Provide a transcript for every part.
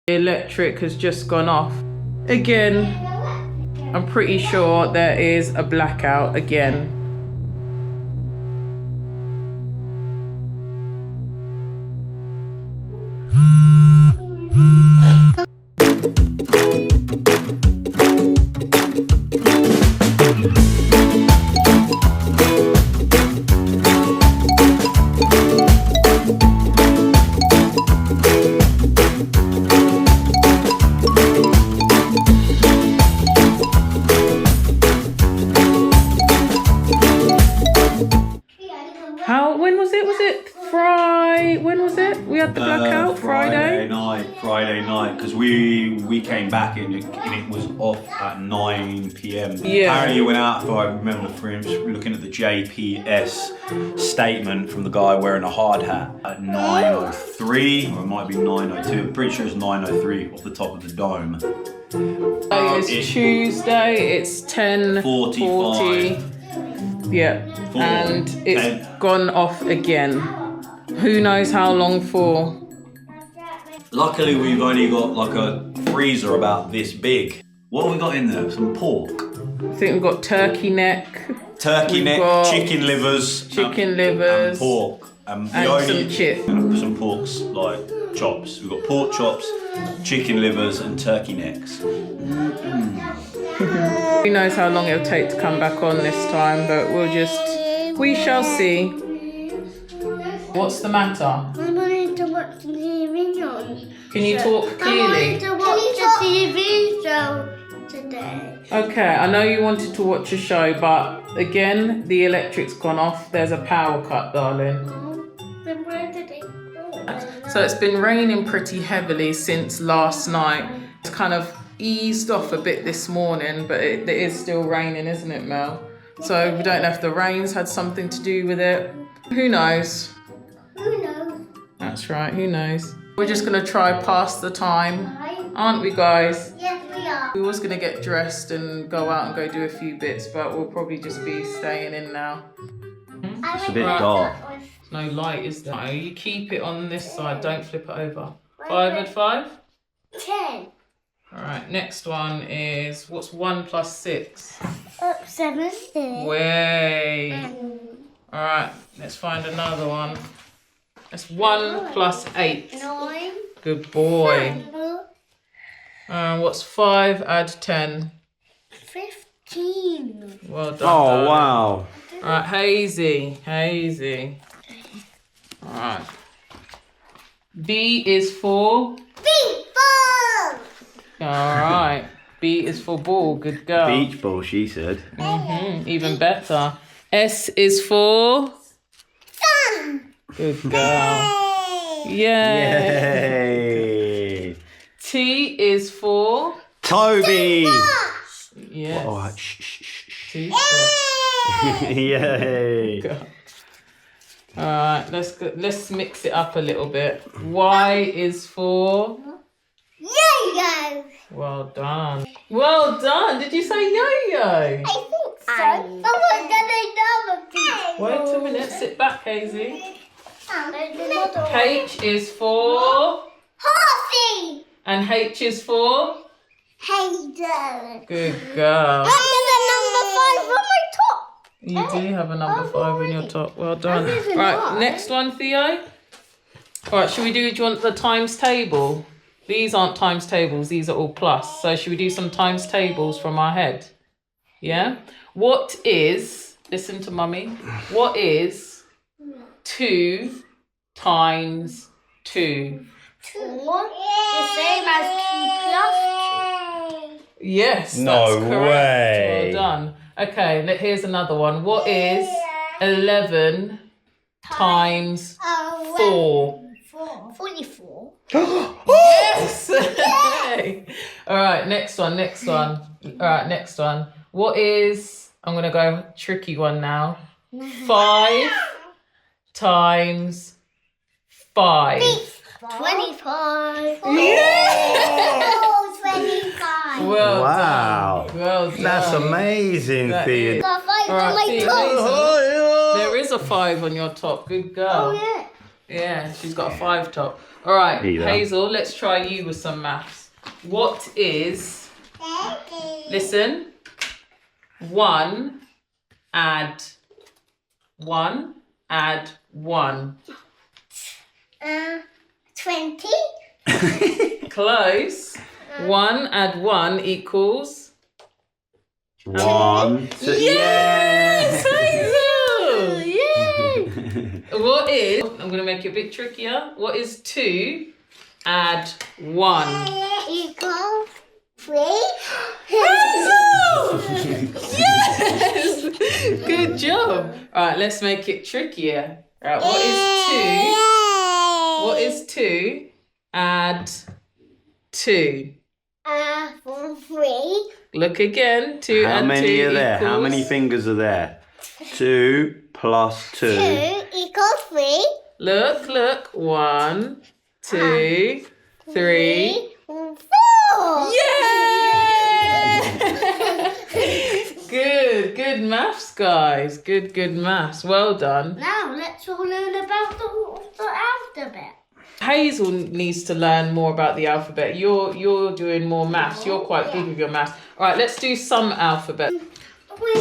The electric has just gone off. Again, I'm pretty sure there is a blackout again. When was it? We had the blackout Friday night, because we came back and it was off at 9 p.m. Yeah. Apparently you went out, if I remember from looking at the JPS statement from the guy wearing a hard hat at 9:03, or it might be 9:02. I'm pretty sure it's 9:03 off the top of the dome. It's Tuesday. It's 10:40. Yeah, and it's gone off again. Who knows how long for? Luckily, we've only got like a freezer about this big. What have we got in there? Some pork. I think we've got turkey neck. Chicken livers. And pork. And some chips. Some porks, like chops. We've got pork chops, chicken livers, and turkey necks. Who knows how long it'll take to come back on this time, but we shall see. What's the matter? I wanted to watch the TV show. Can you talk clearly? I wanted to watch the TV show today. Okay, I know you wanted to watch a show, but again, the electric's gone off. There's a power cut, darling. Then where did it go? So it's been raining pretty heavily since last night. It's kind of eased off a bit this morning, but it is still raining, isn't it, Mel? So we don't know if the rain's had something to do with it. Who knows? Who knows? That's right, who knows? We're just gonna try pass the time, aren't we, guys? Yes, we are. We was gonna get dressed and go out and go do a few bits, but we'll probably just be staying in now. It's a bit dark. No light, is there? No, you keep it on this side, don't flip it over. 5 and 5? 10. Alright, next one is, what's 1 plus 6? 7. Way. Alright, let's find another one. That's 1 plus 8. 9. Good boy. What's 5 add 10? 15. Well done. Oh, darling. wow. Alright, Hazy. Alright. B is for? Ball. Alright. B is for ball. Good girl. Beach ball, she said. Even better. S is for? Sun. Good girl. Yay. T is for? Toby. Yes. Oh, shh. Toothbrush. Yay. Alright, let's mix it up a little bit. Y is for? Yo-yo. Well done. Well done. Did you say yo-yo? I think so. Someone's gonna know. Wait a minute. Sit back, Hazy. H. H is for? Horsey. And H is for? Hayden. Good girl. There's a number 5 on my top. You do have a number 5 in your top. Well done. there's a Right, nine. next one, Theo. Alright, do you want the times table? These aren't times tables, these are all plus. So should we do some times tables from our head? Yeah? What is, listen to mummy, what is 2 times 2? 2. The same as 2 plus 2. Yes, No that's correct. way. Well done. Okay, here's another one. What is 11 times 4? 44. Yes! All right, next one. All right, next one. What is, I'm going to go tricky one now. 5 times 5. 25. Yeah! Oh, 25. Well Wow. done. Well done. That's amazing, That Thea. is. Got 5 All on right, my Thea, top. There is a 5 on your top. Good girl. Oh, yeah. Yeah, she's got a 5 top. All right, Either. Hazel, let's try you with some maths. What is, listen, 1 add 1 add 1? 20. Close. 1 add 1 equals? 1, 2. Yes! Hazel! Yay! What is, I'm going to make it a bit trickier. What is 2 add 1? Equals 3. Yes! Good job. All right, let's make it trickier. All right, what is 2 add 2? 3. Look again. 2 How add 2 many are there? How many equals- fingers are there? 2 plus 2. 2 equals 3. Look. 1, 2, 3. 4. Yay! Good maths, guys. Good maths. Well done. Now let's all learn about the alphabet. Hazel needs to learn more about the alphabet. You're doing more maths. You're quite good with your maths. All right, let's do some alphabet.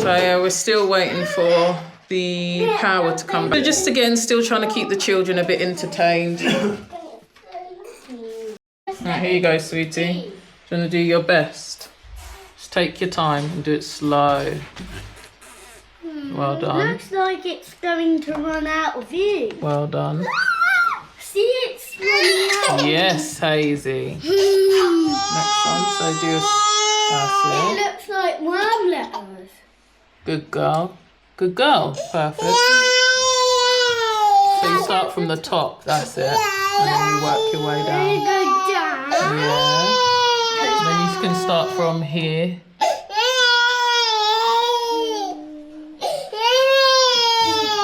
So yeah, we're still waiting for the power to come back. We're just again still trying to keep the children a bit entertained. Right, here you go, sweetie. Do you want to do your best? Just take your time and do it slow. Well done. Looks like it's going to run out of you. Well done. See, it's running out. Yes, Hazy. Next one, so do that's It it. looks like worm letters. Good girl. Good girl. Perfect. So you start from the top, that's it. And then you work your way Then you down. go down. Yeah. Then you can start from here.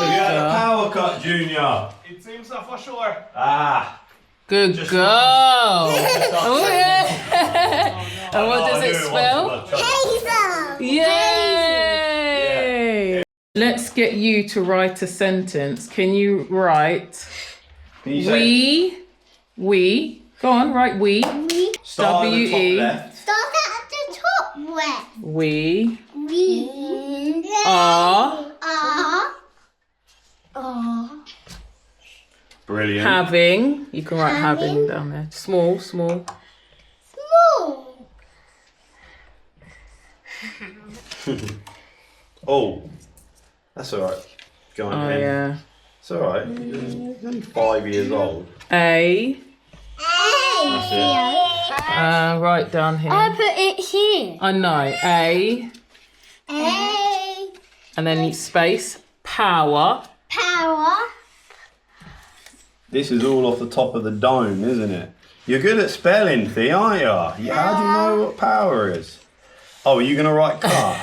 You had a power cut, Junior. It seems so for sure. Ah. Good Just girl. Oh, yeah. And what does it spell? Hazel. Yay! Let's get you to write a sentence. Can you write Can you say we, go on, write we, start at the top W-E. left? Start at the top left. we We are are Brilliant. having, you can write having down there, small. small. Oh, that's all right. Go on, Oh Em. yeah. It's all right. He's only 5 years old. A, That's it. right down I here. put it here. I know, A, A and then space, power. power. This is all off the top of the dome, isn't it? You're good at spelling, Thea, aren't you? How do you know what power is? Oh, are you going to write car?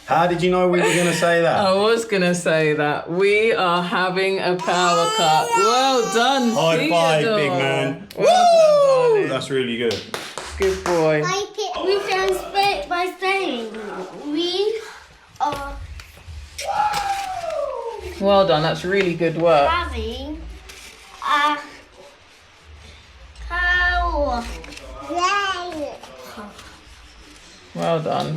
How did you know we were going to say that? I was gonna say that. We are having a power cut. Well done, High five, Theodore. big man. Well done, darling. That's really good. Good boy. We can spell it by saying we are Well done. That's really good work. having a power. Well done.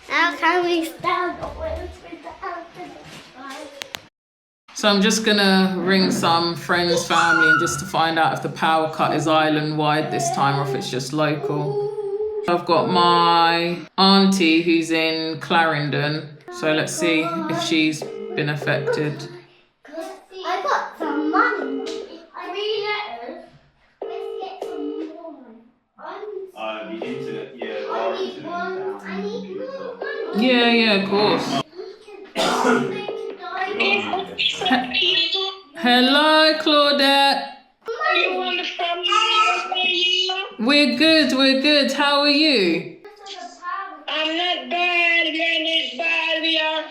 Now can we stand up with the alphabet? So I'm just gonna ring some friends, family, just to find out if the power cut is island wide this time or if it's just local. I've got my auntie who's in Clarendon, so let's see if she's been affected. I got some money. 3 letters. Let's get some more. The internet, yeah, I need more money. Yeah, of course. Hello, Claudette. We're good. How are you? I'm not bad, man, it's bad. We are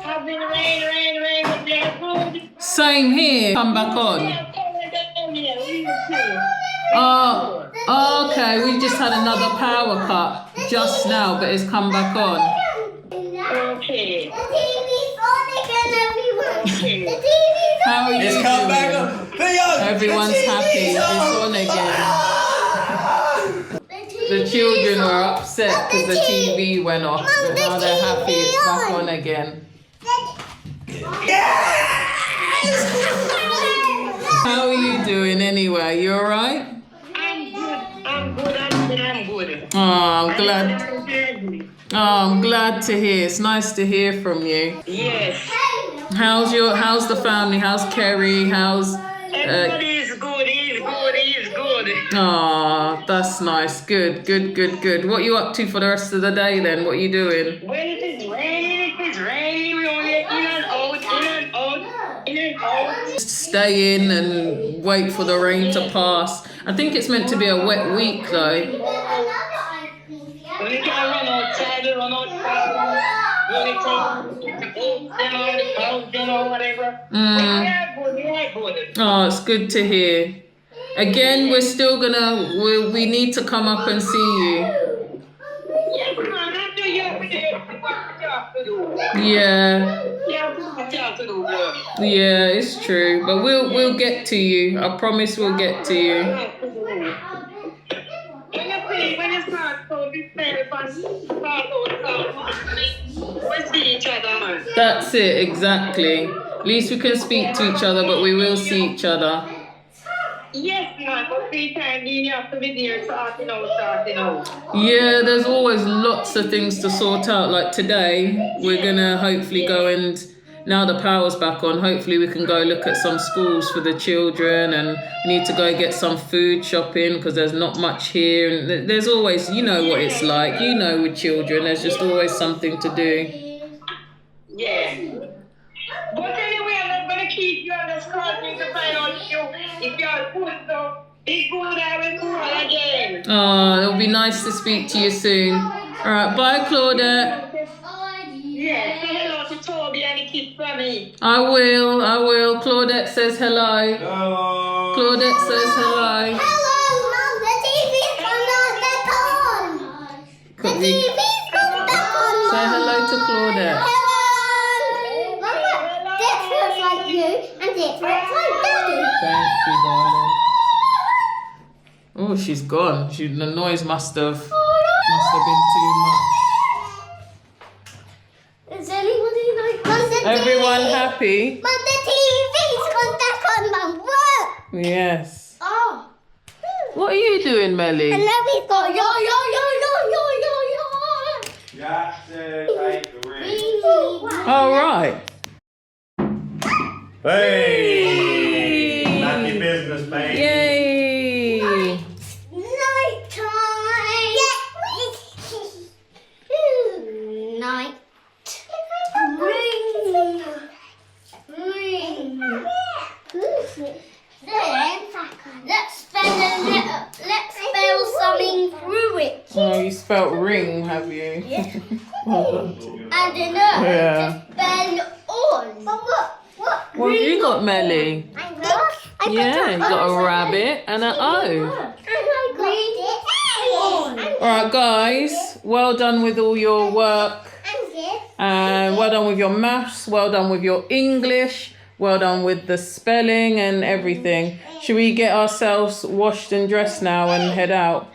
having rain, we are good. Same here. Come back on. Oh, okay. We just had another power cut just now, but it's come back on. Okay. The TV's on again, everyone. Okay. The TV's on. How How are you It's come back doing? on. Theo, Everyone's the happy. TV's It's on. on again. The children were upset because the TV went off, but now they're happy it's back on again. How are you doing anyway? You alright? I'm good. I'm good. Oh, I'm glad. Oh, I'm glad to hear. It's nice to hear from you. Yes. How's the family? How's Kerry? How's Everybody is good. He's good. Oh, that's nice. Good. What are you up to for the rest of the day then? What are you doing? When it is raining, we only in and out. Just stay in and wait for the rain to pass. I think it's meant to be a wet week though. When you can run outside, run outside. Whatever. Yeah, good. Oh, it's good to hear. Again, we're still we need to come up and see you. Yes, man, after you have to do. Yeah. Yeah. Yeah, it's true. But we'll get to you. I promise we'll get to you. When you start to we see each other, man. That's it, exactly. At least we can speak to each other, but we will see each other. Yes, man, but 3 times you have to be there sorting out. Yeah, there's always lots of things to sort out. Like today, we're gonna hopefully go and now the power's back on, hopefully we can go look at some schools for the children, and we need to go get some food shopping because there's not much here. And there's always, you know what it's like, you know, with children, there's just always something to do. Yeah. But anyway, I'm not going to keep you on the screen to find out if you're good, so be good, I will call again. Oh, it'll be nice to speak to you soon. All right, bye, Claudette. Yeah, say hello to Toby and the kids for me. I will. Claudette says hello. Hello. Claudette says hello. Hello, Mum. The TV's back on. The TV's back on. Say hello to Claudette. Hello. Mama, this looks like you, and this looks like Daddy. Thank you, darling. Oh, she's gone. The noise must have been too much. Is anybody like Mum, the Everyone TV? happy? Mum, the TV's gone back on, Mum. Look. Yes. Oh. What are you doing, Melly? And now we've got yo. That's take the ring. All right. Hey! Happy business, mate. Yay! Night time. Night. Ring. Then let's spell something through it. Oh, you spelt ring, have you? Yeah. Well done. And then Yeah. spell on. But what? What have you got, Melly? Yeah, you got a rabbit and an O. All right, guys. Well done with all your work. And well done with your maths. Well done with your English. Well done with the spelling and everything. Should we get ourselves washed and dressed now and head out?